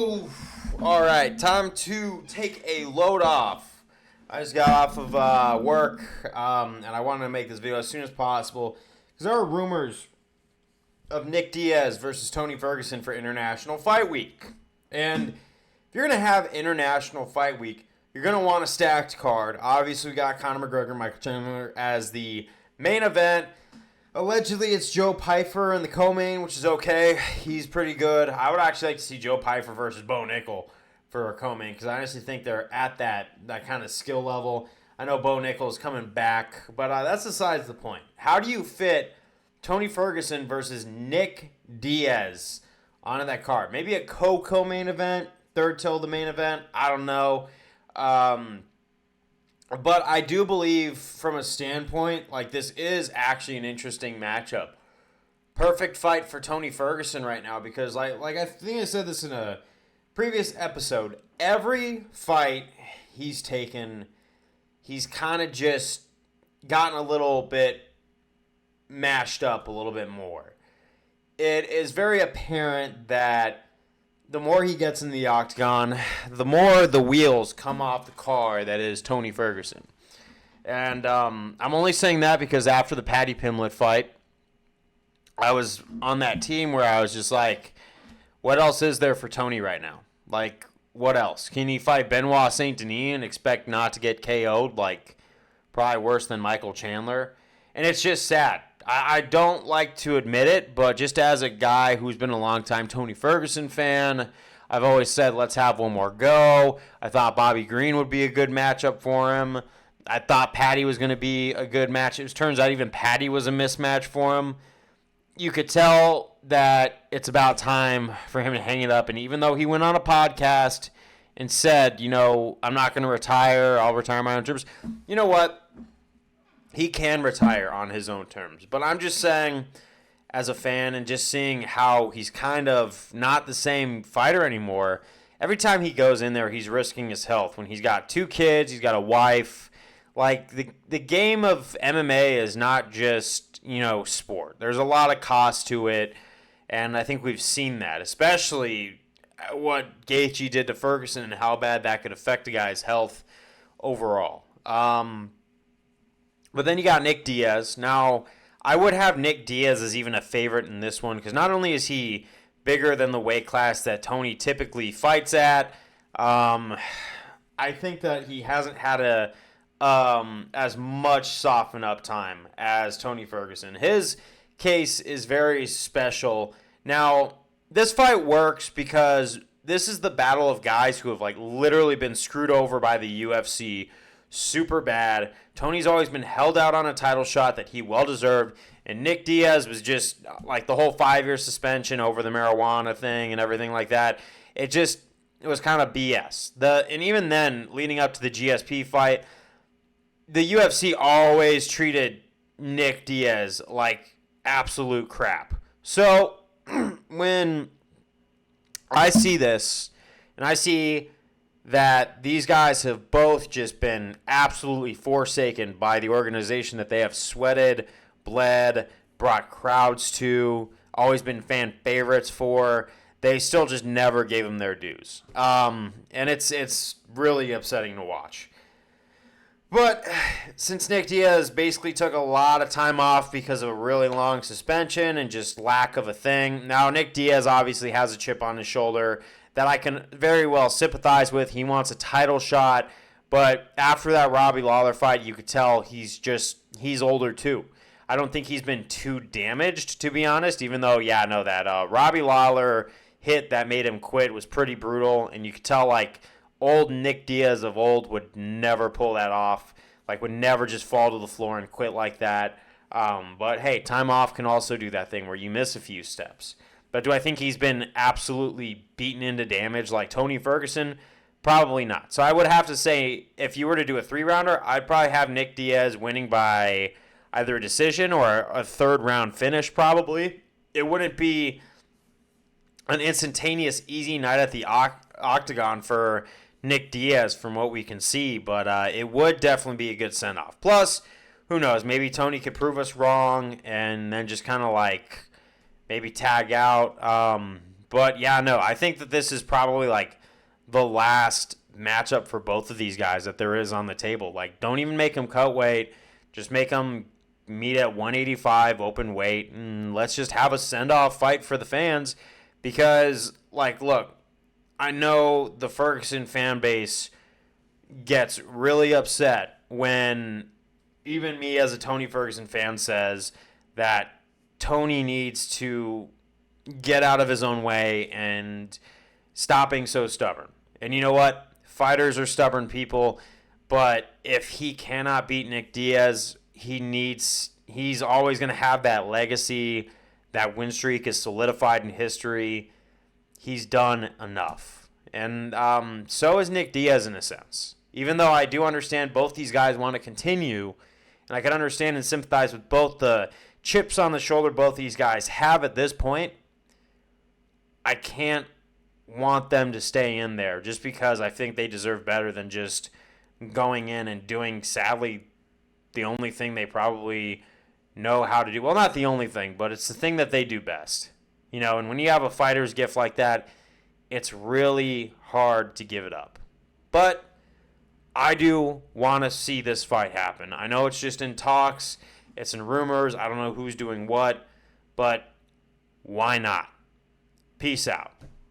Oh, all right. Time to take a load off. I just got off of work, and I wanted to make this video as soon as possible because there are rumors of Nick Diaz versus Tony Ferguson for International Fight Week. And if you're going to have International Fight Week, you're going to want a stacked card. Obviously, we got Conor McGregor, Michael Chandler as the main event. Allegedly, it's Joe Pyfer in the co-main, which is okay. He's pretty good. I would actually like to see Joe Pyfer versus Bo Nickel for a co-main because I honestly think they're at that kind of skill level. I know Bo Nickel is coming back, but that's besides the point. How do you fit Tony Ferguson versus Nick Diaz onto that card? Maybe a co-main event, third till the main event. I don't know. But I do believe from a standpoint, like this is actually an interesting matchup. Perfect fight for Tony Ferguson right now because like I think I said this in a previous episode, every fight he's taken, he's kind of just gotten a little bit mashed up a little bit more. It is very apparent that the more he gets in the octagon, the more the wheels come off the car that is Tony Ferguson. And I'm only saying that because after the Paddy Pimblett fight, I was on that team where I was just like, what else is there for Tony right now? Like, what else? Can he fight Benoit Saint Denis and expect not to get KO'd? Like, probably worse than Michael Chandler. And it's just sad. I don't like to admit it, but just as a guy who's been a long-time Tony Ferguson fan, I've always said, let's have one more go. I thought Bobby Green would be a good matchup for him. I thought Paddy was going to be a good match. It turns out even Paddy was a mismatch for him. You could tell that it's about time for him to hang it up. And even though he went on a podcast and said, I'm not going to retire, I'll retire my own terms. You know what? He can retire on his own terms. But I'm just saying, as a fan and just seeing how he's kind of not the same fighter anymore, every time he goes in there, he's risking his health. When he's got 2 kids, he's got a wife. Like, the game of MMA is not just, sport. There's a lot of cost to it, and I think we've seen that, especially what Gaethje did to Ferguson and how bad that could affect a guy's health overall. But then you got Nick Diaz. Now, I would have Nick Diaz as even a favorite in this one because not only is he bigger than the weight class that Tony typically fights at, I think that he hasn't had as much soften up time as Tony Ferguson. His case is very special. Now, this fight works because this is the battle of guys who have literally been screwed over by the UFC super bad. Tony's always been held out on a title shot that he well deserved, and Nick Diaz was just the whole 5-year suspension over the marijuana thing and everything like that. It was kind of BS. And even then, leading up to the GSP fight, the UFC always treated Nick Diaz like absolute crap. So when I see this and I see that these guys have both just been absolutely forsaken by the organization that they have sweated, bled, brought crowds to, always been fan favorites for. They still just never gave them their dues. And it's really upsetting to watch. But since Nick Diaz basically took a lot of time off because of a really long suspension and just lack of a thing, now Nick Diaz obviously has a chip on his shoulder that I can very well sympathize with. He wants a title shot, but after that Robbie Lawler fight, you could tell he's older too. I don't think he's been too damaged, to be honest, even though, that Robbie Lawler hit that made him quit was pretty brutal, and you could tell, old Nick Diaz of old would never pull that off, would never just fall to the floor and quit like that. But, hey, time off can also do that thing where you miss a few steps. But do I think he's been absolutely beaten into damage like Tony Ferguson? Probably not. So I would have to say, if you were to do a 3-rounder, I'd probably have Nick Diaz winning by either a decision or a 3rd-round finish probably. It wouldn't be an instantaneous, easy night at the octagon for Nick Diaz from what we can see, but it would definitely be a good send-off. Plus, who knows, maybe Tony could prove us wrong and then just kind of maybe tag out. But yeah, no, I think that this is probably like the last matchup for both of these guys that there is on the table. Like, don't even make them cut weight. Just make them meet at 185 open weight, and let's just have a send-off fight for the fans. Because, like, look, I know the Ferguson fan base gets really upset when even me as a Tony Ferguson fan says that Tony needs to get out of his own way and stop being so stubborn. And you know what? Fighters are stubborn people, but if he cannot beat Nick Diaz, he's always going to have that legacy. That win streak is solidified in history. He's done enough. And so is Nick Diaz in a sense. Even though I do understand both these guys want to continue, and I can understand and sympathize with both the chips on the shoulder both these guys have at this point, I can't want them to stay in there just because I think they deserve better than just going in and doing, sadly, the only thing they probably know how to do. Well, not the only thing, but it's the thing that they do best. You know, and when you have a fighter's gift like that, it's really hard to give it up. But I do want to see this fight happen. I know it's just in talks, it's in rumors, I don't know who's doing what, but why not? Peace out.